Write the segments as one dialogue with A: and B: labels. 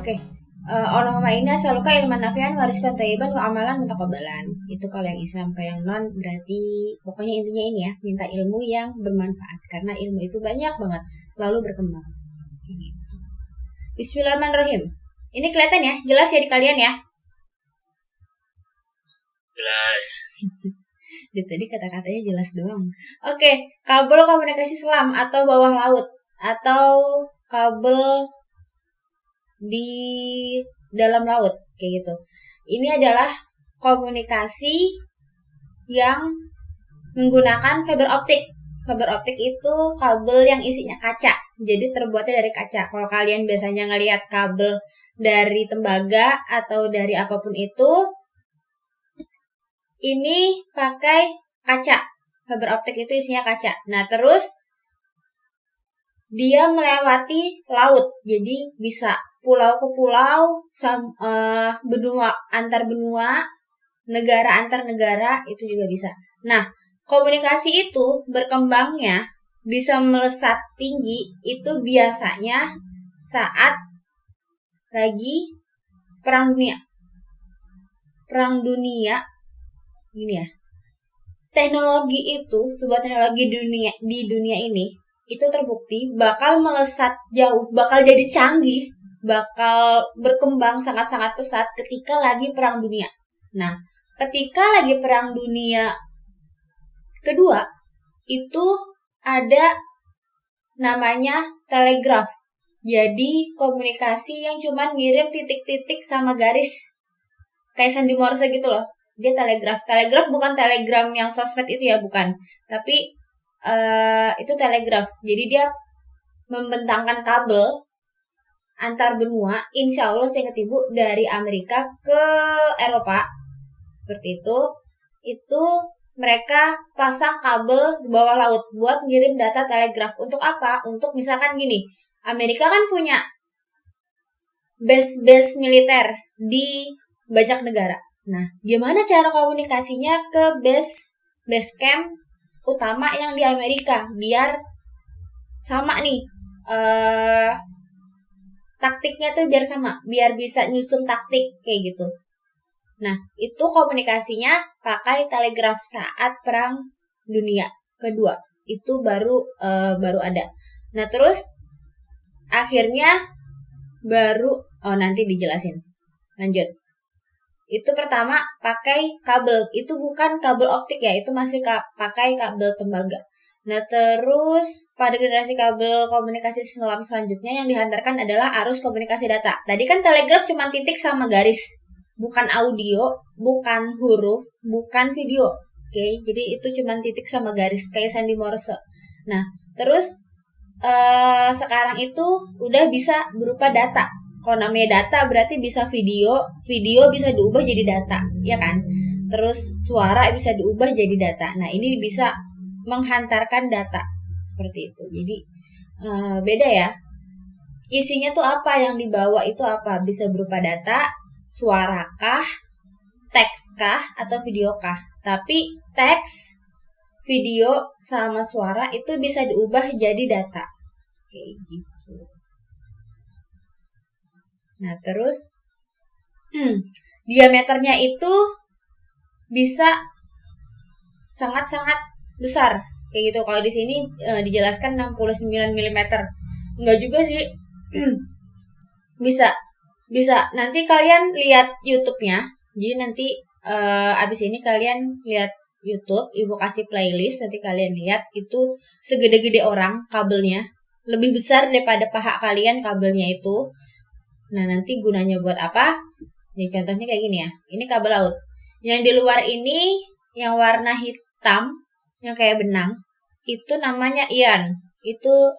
A: Oke. Allahumma inna as'aluka ilman nafi'an wa rizqan thayyiban wa amalan mutaqabbalan. Itu kalau yang Islam. Kalau yang non berarti pokoknya intinya ini ya, minta ilmu yang bermanfaat karena ilmu itu banyak banget, selalu berkembang. Gitu. Bismillahirrahmanirrahim. Ini kelihatan ya? Jelas ya di kalian ya?
B: Jelas.
A: Dari tadi kata-katanya jelas doang. Oke, kabel komunikasi selam atau bawah laut atau kabel di dalam laut kayak gitu. Ini adalah komunikasi yang menggunakan fiber optik. Fiber optik itu kabel yang isinya kaca. Jadi terbuatnya dari kaca. Kalau kalian biasanya ngelihat kabel dari tembaga atau dari apapun itu, ini pakai kaca. Fiber optik itu isinya kaca. Nah, terus dia melewati laut. Jadi bisa pulau ke pulau, benua antar benua, negara antar negara, itu juga bisa. Nah, komunikasi itu berkembangnya bisa melesat tinggi itu biasanya saat lagi perang dunia. Perang dunia gini ya. Teknologi itu, sebuah teknologi di dunia ini itu terbukti bakal melesat jauh, bakal jadi canggih, bakal berkembang sangat-sangat pesat ketika lagi perang dunia. Nah, ketika lagi perang dunia kedua, itu ada namanya telegraf. Jadi komunikasi yang cuman ngirim titik-titik sama garis. Kayak sandi Morse gitu loh. Dia telegraf. Telegraf bukan telegram yang sosmed itu ya, bukan. Tapi itu telegraf. Jadi dia membentangkan kabel antar benua, insya Allah saya ingat ibu, dari Amerika ke Eropa seperti itu. Itu mereka pasang kabel di bawah laut buat ngirim data telegraf. Untuk apa? Untuk misalkan gini, Amerika kan punya base militer di banyak negara. Nah, gimana cara komunikasinya ke base camp utama yang di Amerika biar sama nih taktiknya tuh biar sama, biar bisa nyusun taktik kayak gitu. Nah, itu komunikasinya pakai telegraf saat perang dunia kedua. Itu baru ada. Nah, terus akhirnya nanti dijelasin. Lanjut. Itu pertama pakai kabel. Itu bukan kabel optik ya, itu masih pakai kabel tembaga. Nah, terus pada generasi kabel komunikasi selam selanjutnya yang dihantarkan adalah arus komunikasi data. Tadi kan telegraf cuma titik sama garis, bukan audio, bukan huruf, bukan video. Oke, jadi itu cuma titik sama garis kayak sandi Morse. Nah, terus sekarang itu udah bisa berupa data. Kalau namanya data berarti bisa video bisa diubah jadi data, ya kan? Terus suara bisa diubah jadi data. Nah, ini bisa menghantarkan data seperti itu. Jadi beda ya. Isinya tuh apa yang dibawa itu apa? Bisa berupa data, suara kah, teks kah, atau video kah. Tapi teks, video, sama suara itu bisa diubah jadi data. Kayak gitu. Nah, terus diameternya itu bisa sangat-sangat besar. Kayak gitu. Kalau di sini dijelaskan 69 mm. Enggak juga sih. Bisa. Nanti kalian lihat YouTube-nya. Jadi nanti abis ini kalian lihat YouTube, ibu kasih playlist, nanti kalian lihat itu segede-gede orang kabelnya, lebih besar daripada paha kalian kabelnya itu. Nah, nanti gunanya buat apa? Jadi contohnya kayak gini ya. Ini kabel laut. Yang di luar ini yang warna hitam, yang kayak benang, itu namanya ion. Itu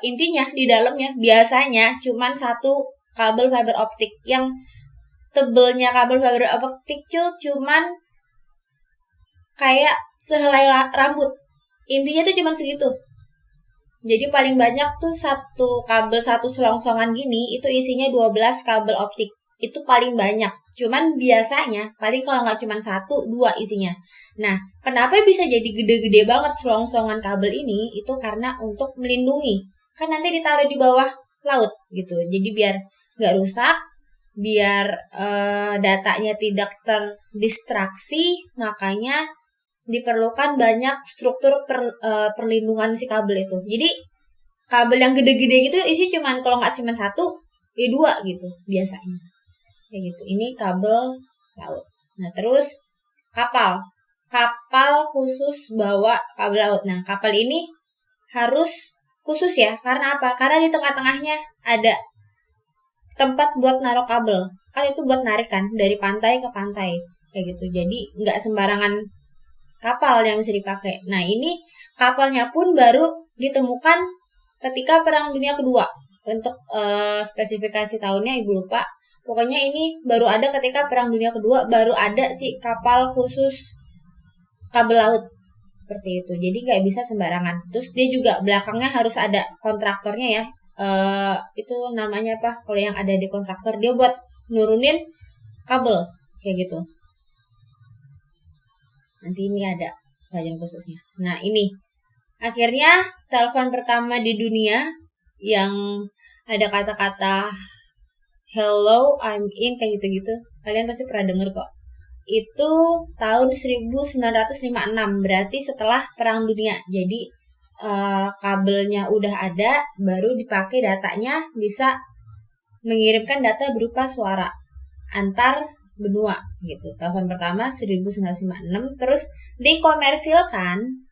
A: intinya di dalamnya biasanya cuman satu kabel fiber optik. Yang tebelnya kabel fiber optik cuman kayak sehelai rambut. Intinya tuh cuman segitu. Jadi paling banyak tuh satu kabel, satu selongsongan gini itu isinya 12 kabel optik. Itu paling banyak. Cuman biasanya paling kalau nggak cuman 1, 2 isinya. Nah, kenapa bisa jadi gede-gede banget selongsongan kabel ini? Itu karena untuk melindungi. Kan nanti ditaruh di bawah laut gitu. Jadi biar nggak rusak, biar datanya tidak terdistraksi, makanya diperlukan banyak struktur perlindungan si kabel itu. Jadi kabel yang gede-gede gitu isi cuman kalau nggak cuma satu, ya dua gitu biasanya. Kayak gitu. Ini kabel laut. Nah, terus kapal khusus bawa kabel laut. Nah, kapal ini harus khusus ya. Karena apa? Karena di tengah-tengahnya ada tempat buat naruh kabel. Kan itu buat narik kan dari pantai ke pantai kayak gitu. Jadi nggak sembarangan kapal yang bisa dipakai. Nah, ini kapalnya pun baru ditemukan ketika Perang Dunia Kedua. Untuk spesifikasi tahunnya Ibu lupa. Pokoknya ini baru ada ketika Perang Dunia Kedua, baru ada si kapal khusus kabel laut seperti itu. Jadi nggak bisa sembarangan. Terus dia juga belakangnya harus ada kontraktornya ya. Itu namanya apa? Kalau yang ada di kontraktor, dia buat nurunin kabel kayak gitu. Nanti ini ada pelajaran khususnya. Nah, ini akhirnya telepon pertama di dunia yang ada kata-kata hello, I'm in kayak gitu-gitu. Kalian pasti pernah denger kok. Itu tahun 1956, berarti setelah Perang Dunia. Jadi kabelnya udah ada, baru dipakai datanya bisa mengirimkan data berupa suara antar benua gitu. Telepon pertama 1956, terus dikomersilkan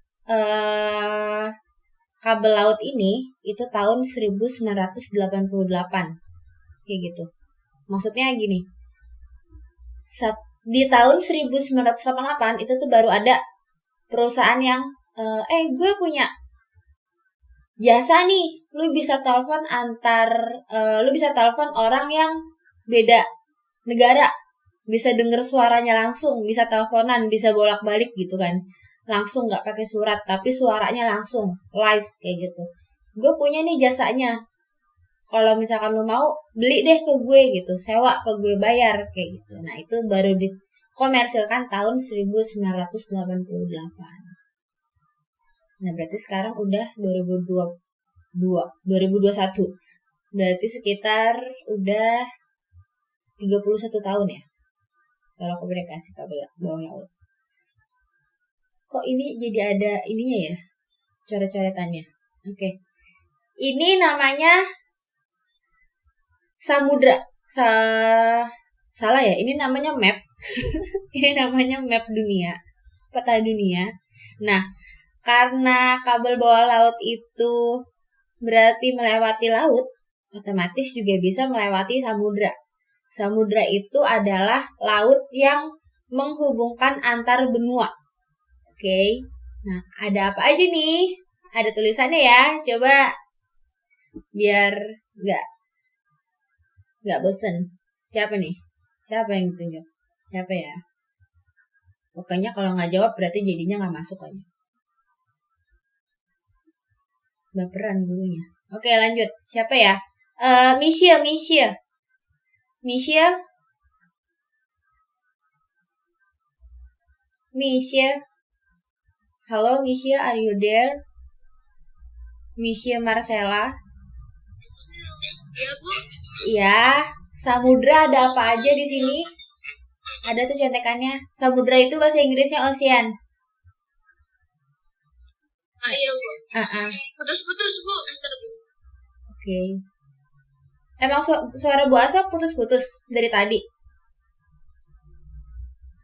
A: kabel laut ini itu tahun 1988 kayak gitu. Maksudnya gini, di tahun 1988 itu tuh baru ada perusahaan yang gue punya jasa nih, lu bisa telepon orang yang beda negara, bisa denger suaranya langsung, bisa teleponan, bisa bolak-balik gitu kan, langsung nggak pakai surat tapi suaranya langsung live kayak gitu. Gue punya nih jasanya, kalau misalkan lu mau beli deh ke gue gitu, sewa ke gue, bayar kayak gitu. Nah, itu baru dikomersilkan tahun 1988. Nah, berarti sekarang udah 2021. Berarti sekitar udah 31 tahun ya kalau komunikasi kabel bawah laut. Kok ini jadi ada ininya ya, coret-coretannya. Oke. Ini namanya samudra. Salah ya, ini namanya map. Ini namanya map dunia, peta dunia. Nah, karena kabel bawah laut itu berarti melewati laut, otomatis juga bisa melewati samudra. Samudra itu adalah laut yang menghubungkan antar benua. Oke. Nah, ada apa aja nih? Ada tulisannya ya. Coba biar nggak bosen. Siapa nih? Siapa yang ditunjuk? Siapa ya? Pokoknya kalau nggak jawab berarti jadinya nggak masuk aja. Baperan gurunya. Oke, lanjut. Siapa ya? Michelle. Halo Michelle, are you there? Michelle Marcella.
B: Iya, Bu.
A: Iya, samudra ada apa aja di sini? Ada tuh contekannya. Samudra itu bahasa Inggrisnya ocean.
B: Iya, Bu. Putus-putus, Bu. Bentar, Bu.
A: Oke. Emang suara Bu Asa putus-putus dari tadi?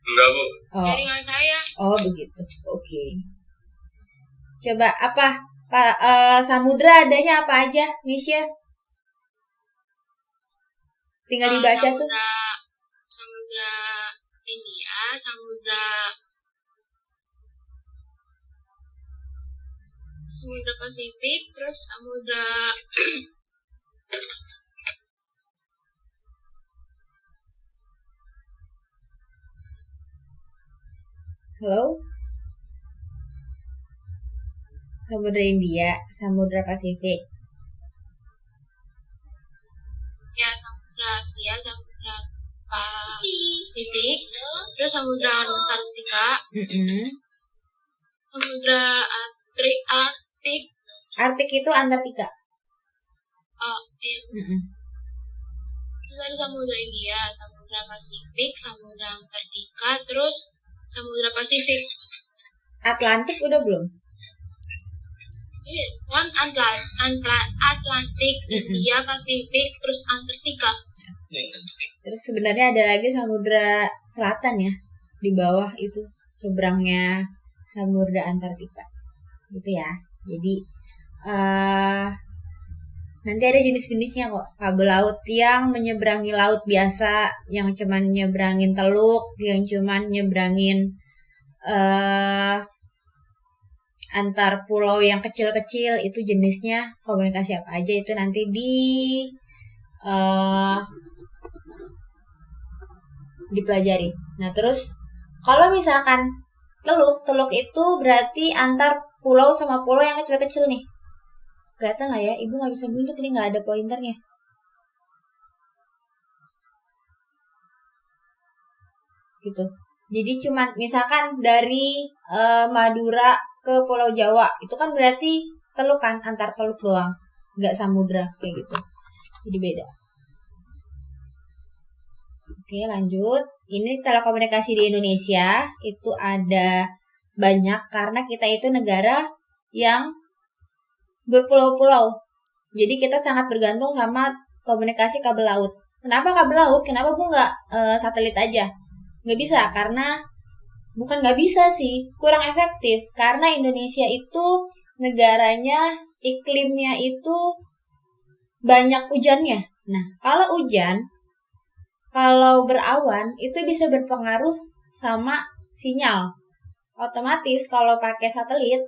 C: Enggak, Bu.
B: Jaringan saya.
A: Oh, begitu. Oke. Coba apa? Samudra adanya apa aja, Misha? Tinggal dibaca tuh.
B: Samudra India, Samudra Pasifik, terus Samudra
A: Halo? Samudra India, Samudra Pasifik.
B: Ya, Samudra Asia, Samudra Pasifik, terus Samudra Antartika, Samudra Arktik.
A: Arktik itu Antartika.
B: Oh, iya. Terus ada Samudra India, Samudra Pasifik, Samudra Antartika, terus Samudra Pasifik.
A: Atlantik udah belum?
B: Iya, kan Atlantik, India, Pasifik, terus Antartika.
A: Terus sebenarnya ada lagi Samudra Selatan ya, di bawah itu seberangnya Samudra Antartika, gitu ya. Jadi nanti ada jenis-jenisnya kok. Kabel laut yang menyeberangi laut biasa, yang cuman nyeberangin teluk, yang cuman nyeberangin antar pulau yang kecil-kecil, itu jenisnya komunikasi apa aja, itu nanti dipelajari. Nah terus kalau misalkan teluk itu berarti antar pulau sama pulau yang kecil-kecil nih. Kelihatan lah ya, ibu nggak bisa nunjuk, ini nggak ada pointernya. Gitu. Jadi cuman misalkan dari Madura ke Pulau Jawa, itu kan berarti teluk kan, antar teluk doang, nggak samudra kayak gitu. Jadi beda. Oke lanjut. Ini telekomunikasi di Indonesia itu ada banyak karena kita itu negara yang berpulau-pulau. Jadi kita sangat bergantung sama komunikasi kabel laut. Kenapa kabel laut? Kenapa Bu nggak satelit aja? Nggak bisa karena bukan nggak bisa sih, kurang efektif karena Indonesia itu negaranya iklimnya itu banyak hujannya. Nah kalau hujan, kalau berawan itu bisa berpengaruh sama sinyal. Otomatis kalau pakai satelit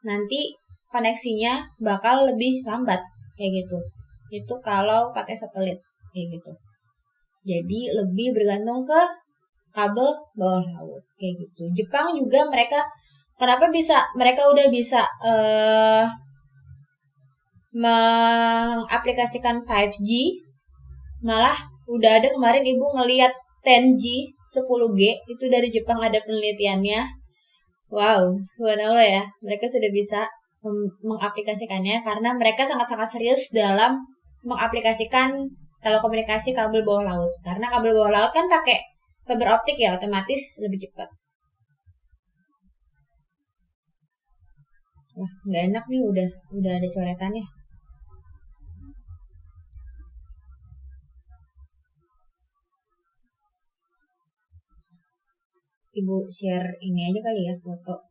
A: nanti koneksinya bakal lebih lambat kayak gitu. Itu kalau pakai satelit kayak gitu. Jadi lebih bergantung ke kabel bawah laut kayak gitu. Jepang juga mereka mereka udah bisa mengaplikasikan 5G, malah udah ada kemarin ibu ngeliat 10G 10G itu dari Jepang, ada penelitiannya. Wow, subhanallah ya, mereka sudah bisa mengaplikasikannya karena mereka sangat-sangat serius dalam mengaplikasikan telekomunikasi kabel bawah laut. Karena kabel bawah laut kan pakai fiber optik ya, otomatis lebih cepat. Wah, nggak enak nih, udah ada coretannya. Ibu share ini aja kali ya, foto.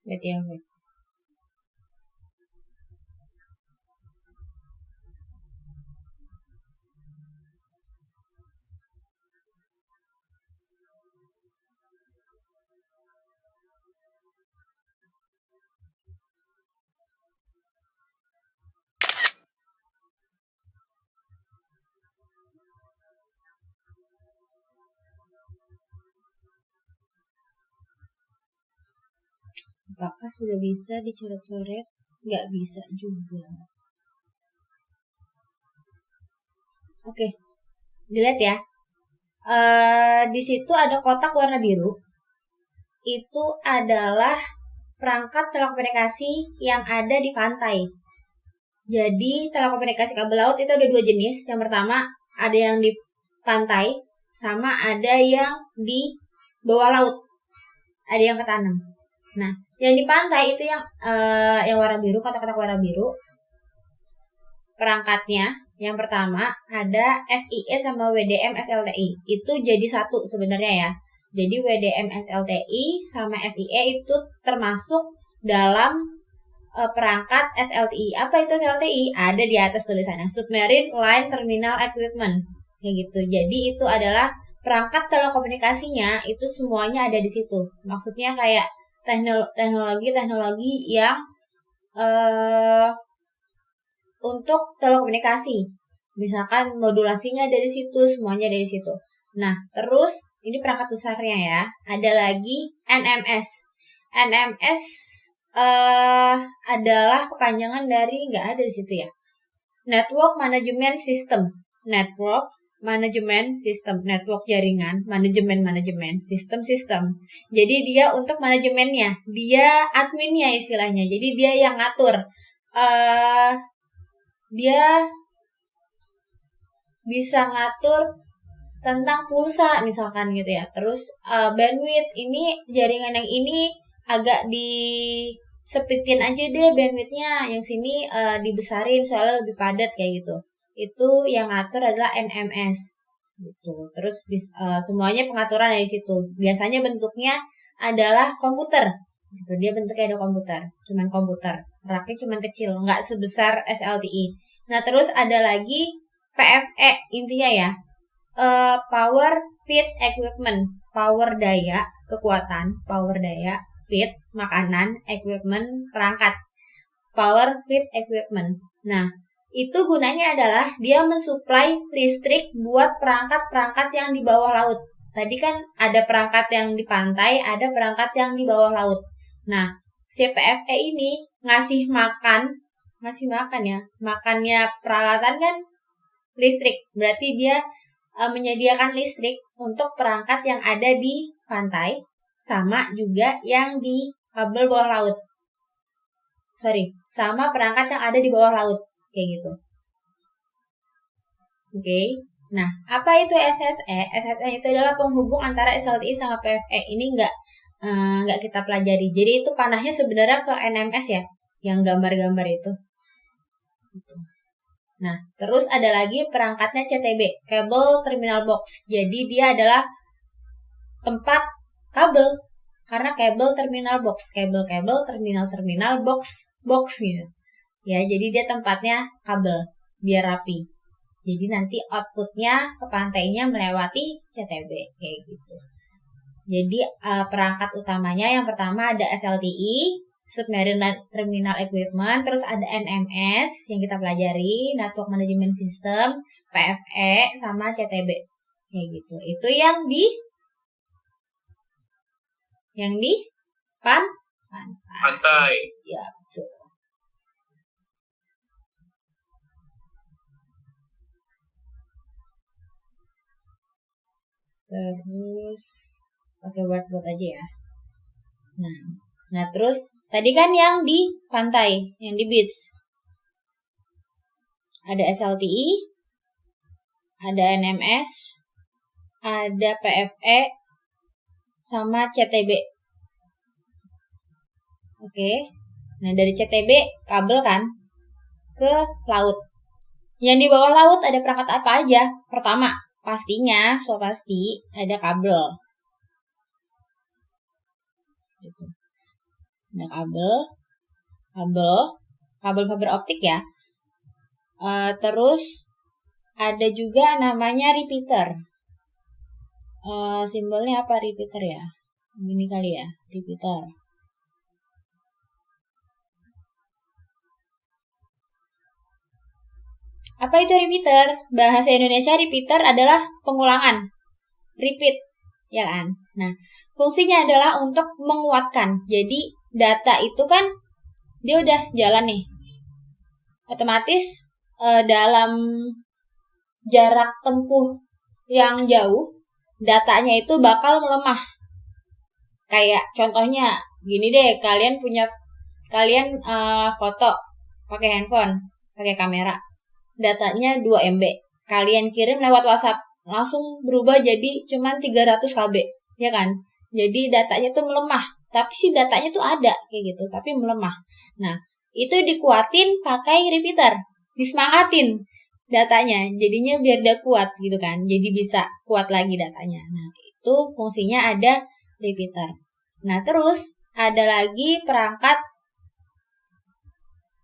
A: Wait ya, wait. Apakah sudah bisa dicoret-coret? Nggak bisa juga. Oke, dilihat ya. Di situ ada kotak warna biru. Itu adalah perangkat telekomunikasi yang ada di pantai. Jadi telekomunikasi kabel laut itu ada dua jenis. Yang pertama ada yang di pantai, sama ada yang di bawah laut. Ada yang ketanam. Nah, yang di pantai itu yang warna biru, kotak-kotak warna biru. Perangkatnya yang pertama ada SIE sama WDM SLTI. Itu jadi satu sebenarnya ya. Jadi WDM SLTI sama SIE itu termasuk dalam perangkat SLTI. Apa itu SLTI? Ada di atas tulisannya, Submarine Line Terminal Equipment. Kayak gitu. Jadi itu adalah perangkat telekomunikasinya, itu semuanya ada di situ. Maksudnya kayak teknologi yang untuk telekomunikasi. Misalkan modulasinya ada di situ, semuanya ada di situ. Nah, terus ini perangkat besarnya ya. Ada lagi NMS. NMS adalah kepanjangan dari, nggak ada di situ ya. Network Management System. Network Management System. Network jaringan, manajemen sistem. Jadi dia untuk manajemennya, dia adminnya istilahnya. Jadi dia yang ngatur. Dia bisa ngatur tentang pulsa misalkan gitu ya. Terus bandwidth, ini jaringan yang ini agak disepitin aja deh bandwidthnya, yang sini dibesarin soalnya lebih padat kayak gitu. Itu yang ngatur adalah NMS gitu. Terus semuanya pengaturan dari situ. Biasanya bentuknya adalah komputer gitu. Dia bentuknya ada komputer, cuman komputer, raknya cuman kecil, nggak sebesar SLTI. Nah, terus ada lagi PFE, intinya ya, Power Feed Equipment. Power daya, kekuatan, power daya, feed, makanan, equipment, perangkat. Power Feed Equipment. Nah, itu gunanya adalah dia mensuplai listrik buat perangkat-perangkat yang di bawah laut. Tadi kan ada perangkat yang di pantai, ada perangkat yang di bawah laut. Nah, CPFE ini ngasih makan ya. Makannya peralatan kan listrik. Berarti dia menyediakan listrik untuk perangkat yang ada di pantai, sama juga yang di kabel bawah laut. Sama perangkat yang ada di bawah laut. Kayak gitu. Oke. Nah, apa itu SSE? SSE itu adalah penghubung antara SLTI sama PFE. Ini nggak kita pelajari. Jadi itu panahnya sebenarnya ke NMS ya, yang gambar-gambar itu. Gitu. Nah, terus ada lagi perangkatnya CTB, Cable Terminal Box. Jadi dia adalah tempat kabel, karena Cable Terminal Box, kabel terminal box gitu. Ya, jadi dia tempatnya kabel biar rapi. Jadi nanti outputnya ke pantainya melewati CTB kayak gitu. Jadi perangkat utamanya yang pertama ada SLTI, Submarine Terminal Equipment, terus ada NMS yang kita pelajari, Network Management System, PFE, sama CTB kayak gitu. Itu yang di pantai. Ya, betul. Terus pakai whiteboard aja ya. Nah, terus tadi kan yang di pantai, yang di beach. Ada SLTI, ada NMS, ada PFE, sama CTB. Oke. Nah, dari CTB kabel kan ke laut. Yang di bawah laut ada perangkat apa aja? Pertama, pastinya, pasti ada kabel. Gitu. Ada kabel fiber optik ya. Terus ada juga namanya repeater. Simbolnya apa repeater ya? Ini kali ya, repeater. Apa itu repeater? Bahasa Indonesia repeater adalah pengulangan. Repeat, ya kan? Nah, fungsinya adalah untuk menguatkan. Jadi, data itu kan dia udah jalan nih. Otomatis dalam jarak tempuh yang jauh, datanya itu bakal melemah. Kayak contohnya gini deh, kalian foto pakai handphone, pakai kamera. Datanya 2 MB. Kalian kirim lewat WhatsApp, langsung berubah jadi cuman 300 KB, ya kan? Jadi datanya tuh melemah. Tapi si datanya tuh ada kayak gitu, tapi melemah. Nah, itu dikuatin pakai repeater. Disemangatin datanya, jadinya biar dia kuat gitu kan. Jadi bisa kuat lagi datanya. Nah, itu fungsinya ada repeater. Nah, terus ada lagi perangkat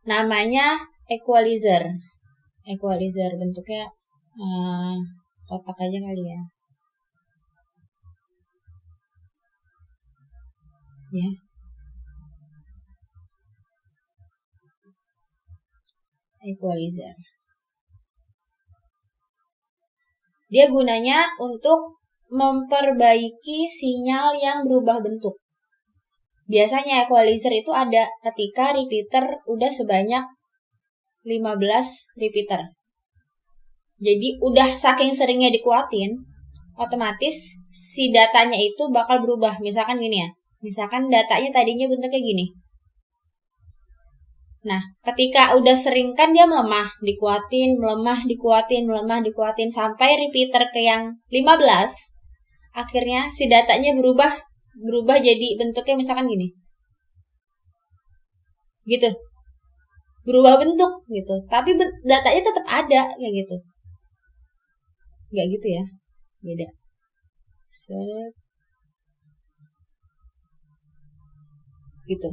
A: namanya equalizer. Equalizer bentuknya kotak aja kali ya. Ya. Equalizer. Dia gunanya untuk memperbaiki sinyal yang berubah bentuk. Biasanya equalizer itu ada ketika repeater udah sebanyak 15 repeater. Jadi udah saking seringnya dikuatin, otomatis si datanya itu bakal berubah. Misalkan gini ya. Misalkan datanya tadinya bentuknya gini. Nah, ketika udah sering kan dia melemah, dikuatin, melemah, dikuatin, melemah, dikuatin sampai repeater ke yang 15. Akhirnya si datanya berubah jadi bentuknya misalkan gini. Gitu. Berubah bentuk gitu. Tapi datanya tetap ada kayak gitu. Enggak gitu ya. Beda. Set. Gitu.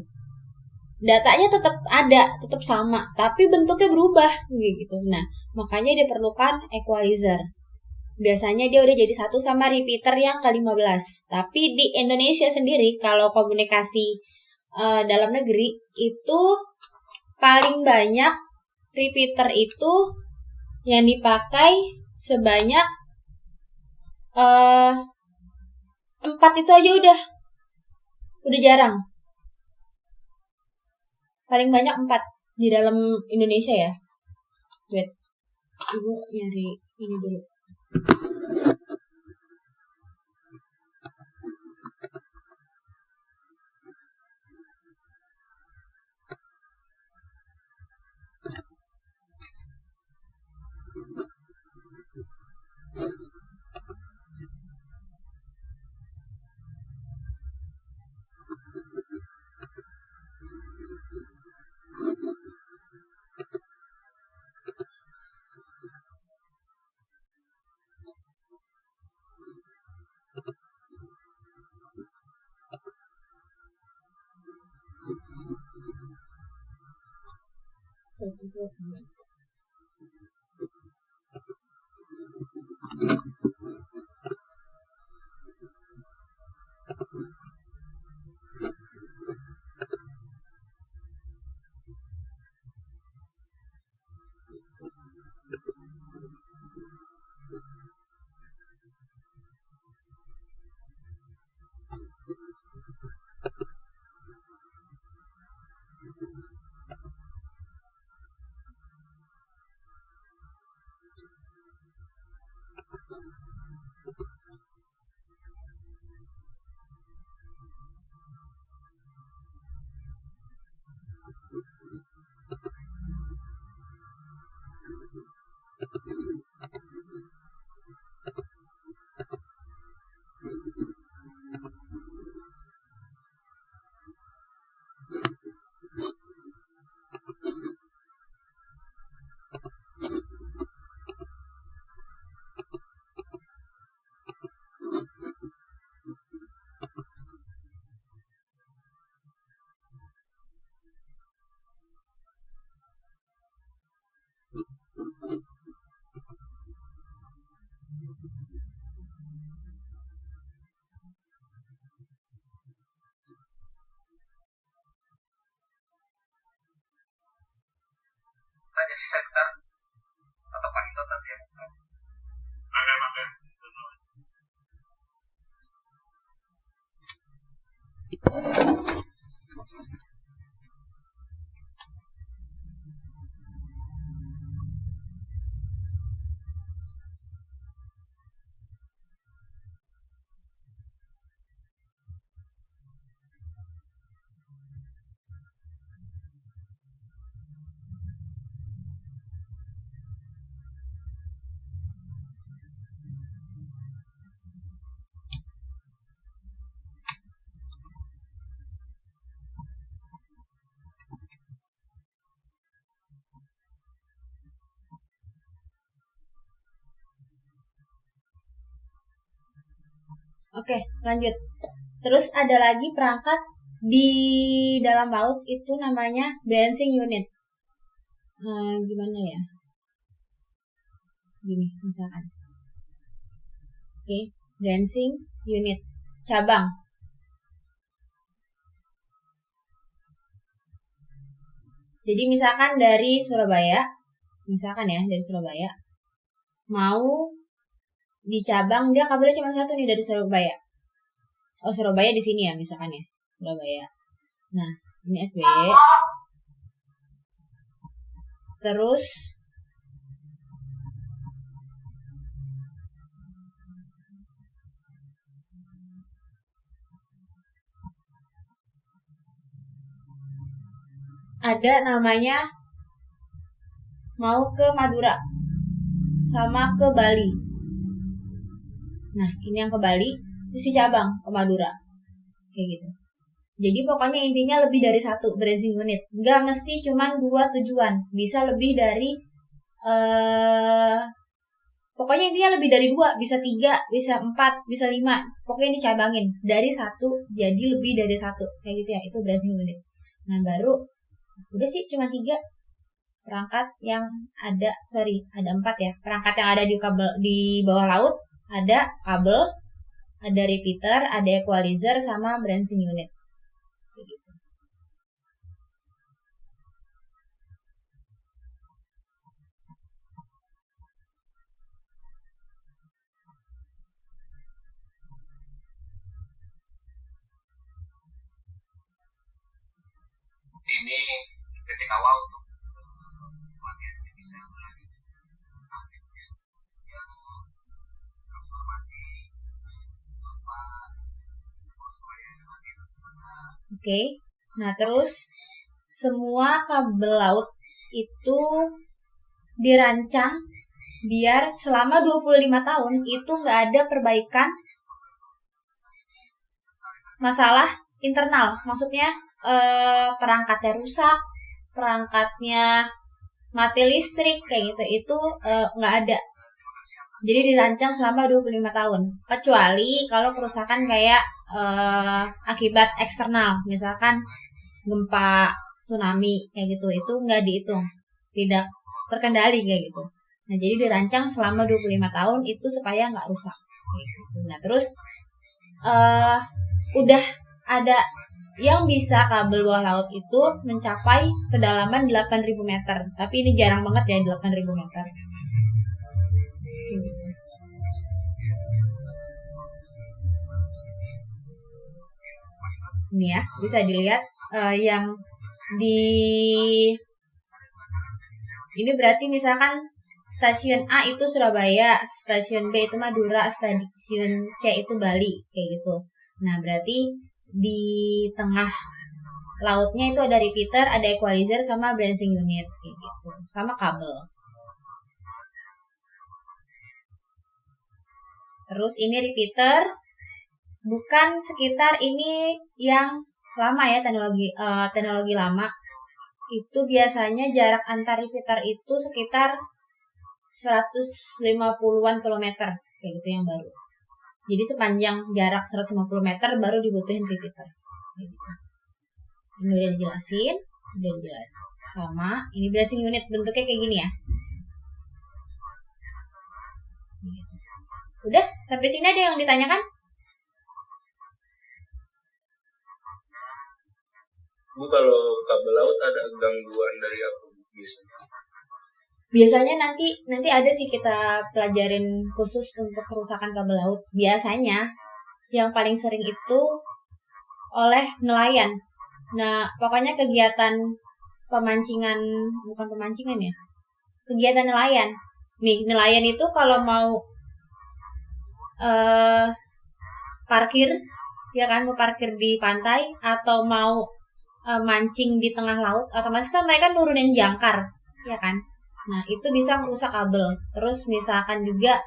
A: Datanya tetap ada, tetap sama, tapi bentuknya berubah gitu. Nah, makanya diperlukan equalizer. Biasanya dia udah jadi satu sama repeater yang ke-15. Tapi di Indonesia sendiri kalau komunikasi dalam negeri itu paling banyak repeater itu yang dipakai sebanyak 4 itu aja udah jarang. Paling banyak 4 di dalam Indonesia ya. Wait, ibu nyari ini dulu.
C: Ada sisa bentar atau panggil tadi ya? Ada.
A: Oke, lanjut. Terus ada lagi perangkat di dalam laut itu namanya balancing unit. gimana ya? Gini misalkan. Oke, branching unit cabang. Jadi misalkan dari Surabaya, mau di cabang, dia kabelnya cuma satu nih dari Surabaya. Oh, Surabaya di sini ya misalkan ya, Surabaya. Nah, ini SB. Terus ada namanya mau ke Madura sama ke Bali. Nah, ini yang ke Bali, itu si cabang ke Madura. Kayak gitu. Jadi pokoknya intinya lebih dari satu branching unit. Nggak mesti cuman 2 tujuan. Bisa lebih dari pokoknya intinya lebih dari 2, bisa 3, bisa 4, bisa 5. Pokoknya dicabangin dari 1 jadi lebih dari 1. Kayak gitu ya, itu branching unit. Nah, baru udah sih cuma 3 perangkat yang ada, ada 4 ya. Perangkat yang ada di kabel di bawah laut, ada kabel, ada repeater, ada equalizer sama branching unit. Kayak gitu.
C: Ini titik awal untuk pelatihan ini bisa berlanjut yang menghormati Bapak supaya nanti
A: Oke. Nah, terus semua kabel laut itu dirancang biar selama 25 tahun itu nggak ada perbaikan masalah internal. Maksudnya perangkatnya rusak, perangkatnya mati listrik kayak gitu, itu nggak ada. Jadi dirancang selama 25 tahun. Kecuali kalau kerusakan kayak akibat eksternal, misalkan gempa, tsunami kayak gitu, itu nggak dihitung, tidak terkendali kayak gitu. Nah, jadi dirancang selama 25 tahun itu supaya nggak rusak. Nah, terus udah ada yang bisa kabel bawah laut itu mencapai kedalaman 8.000 meter. Tapi ini jarang banget ya, 8.000 meter. Ini ya, bisa dilihat yang di ini berarti misalkan stasiun A itu Surabaya, stasiun B itu Madura, stasiun C itu Bali, kayak gitu. Nah, berarti di tengah lautnya itu ada repeater, ada equalizer sama branching unit kayak gitu, sama kabel. Terus ini repeater, bukan sekitar ini yang lama ya, teknologi lama. Itu biasanya jarak antar repeater itu sekitar 150-an kilometer kayak gitu yang baru. Jadi sepanjang jarak 150 meter baru dibutuhin repeater. Kayak gitu. Ini udah dijelasin. Sama ini branching unit, bentuknya kayak gini ya. Udah, sampai sini ada yang ditanyakan?
D: Bu, kalau kabel laut ada gangguan dari apa biasanya?
A: Biasanya nanti ada sih kita pelajarin khusus untuk kerusakan kabel laut. Biasanya yang paling sering itu oleh nelayan. Nah, pokoknya kegiatan pemancingan, bukan pemancingan ya, kegiatan nelayan. Nih, nelayan itu kalau mau parkir, ya kan, mau parkir di pantai atau mau mancing di tengah laut, otomatis kan mereka nurunin jangkar, ya kan. Nah, itu bisa merusak kabel. Terus misalkan juga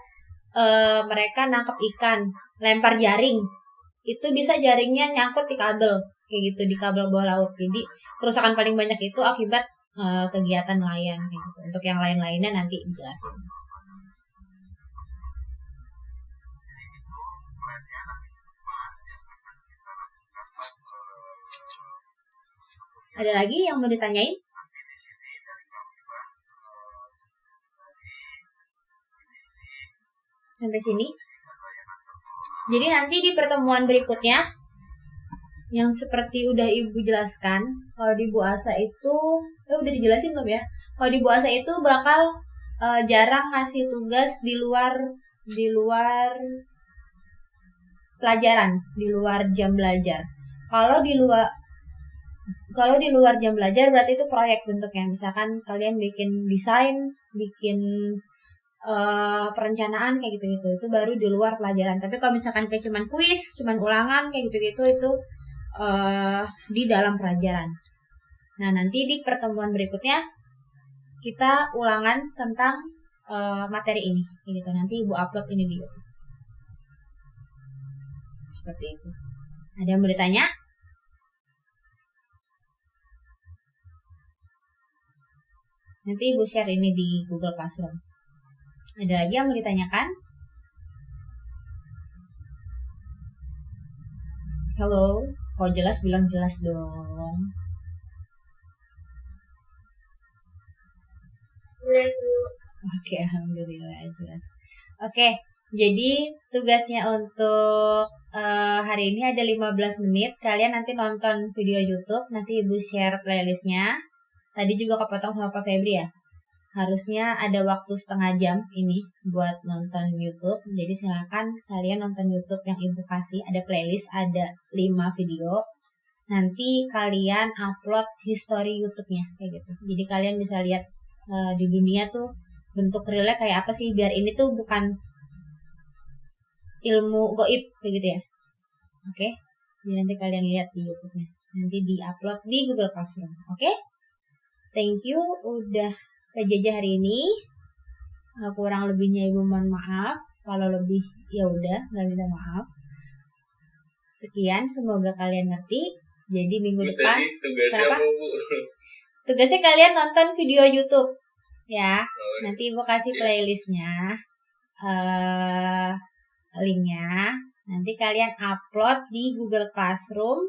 A: mereka nangkep ikan, lempar jaring, itu bisa jaringnya nyangkut di kabel, kayak gitu, di kabel bawah laut. Jadi kerusakan paling banyak itu akibat kegiatan nelayan kayak gitu. Untuk yang lain-lainnya nanti dijelasin. Ada lagi yang mau ditanyain? sampai sini. Jadi nanti di pertemuan berikutnya yang seperti udah Ibu jelaskan, kalau di Bu Asa itu udah dijelasin belum ya? Kalau di Bu Asa itu bakal jarang ngasih tugas di luar pelajaran, di luar jam belajar. Kalau di luar jam belajar berarti itu proyek bentuknya. Misalkan kalian bikin desain, bikin perencanaan kayak gitu-gitu, itu baru di luar pelajaran. Tapi kalau misalkan kayak cuman kuis, cuman ulangan kayak gitu-gitu, itu di dalam pelajaran. Nah, nanti di pertemuan berikutnya kita ulangan tentang materi ini kayak gitu. Nanti Ibu upload ini di YouTube. Seperti itu. Ada yang mau ditanya? Nanti Ibu share ini di Google Classroom. Ada lagi yang mau ditanyakan? Halo, kalau jelas bilang jelas dong. Oke, alhamdulillah jelas. Oke, jadi tugasnya untuk hari ini ada 15 menit. Kalian nanti nonton video YouTube, nanti Ibu share playlistnya. Tadi juga kepotong sama Pak Febri ya. Harusnya ada waktu setengah jam ini buat nonton YouTube. Jadi silakan kalian nonton YouTube yang Ibu kasih. Ada playlist, ada 5 video. Nanti kalian upload history YouTube-nya kayak gitu. Jadi kalian bisa lihat di dunia tuh bentuk realnya kayak apa sih, biar ini tuh bukan ilmu goib kayak gitu ya. Oke. Jadi nanti kalian lihat di YouTube-nya. Nanti di-upload di Google Classroom. Oke? Thank you udah PJJ hari ini. Kurang lebihnya Ibu mohon maaf. Kalau lebih ya udah, nggak minta maaf. Sekian, semoga kalian ngerti. Jadi minggu depan.
D: Tadi tugasnya apa, Bu?
A: Tugasnya kalian nonton video YouTube ya. Nanti Ibu kasih playlistnya, linknya. Nanti kalian upload di Google Classroom.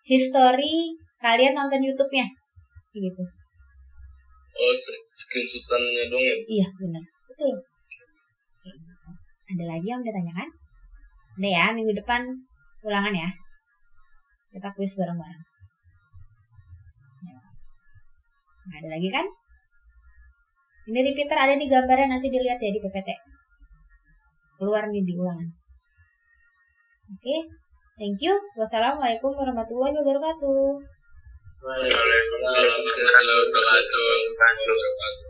A: History kalian nonton YouTube-nya, gitu.
D: Oh, screenshotannya dong ya?
A: Iya benar, betul. Kayak gitu. Ada lagi yang mau ditanyakan? Ada ya, minggu depan ulangan ya. Kita kuis bareng-bareng. Nah, ada lagi kan? Ini repeater ada di gambarnya, nanti dilihat ya di PPT. Keluar nih di ulangan. Oke, thank you. Wassalamualaikum warahmatullahi wabarakatuh.
D: Waalaikumsalam warahmatullahi wabarakatuh.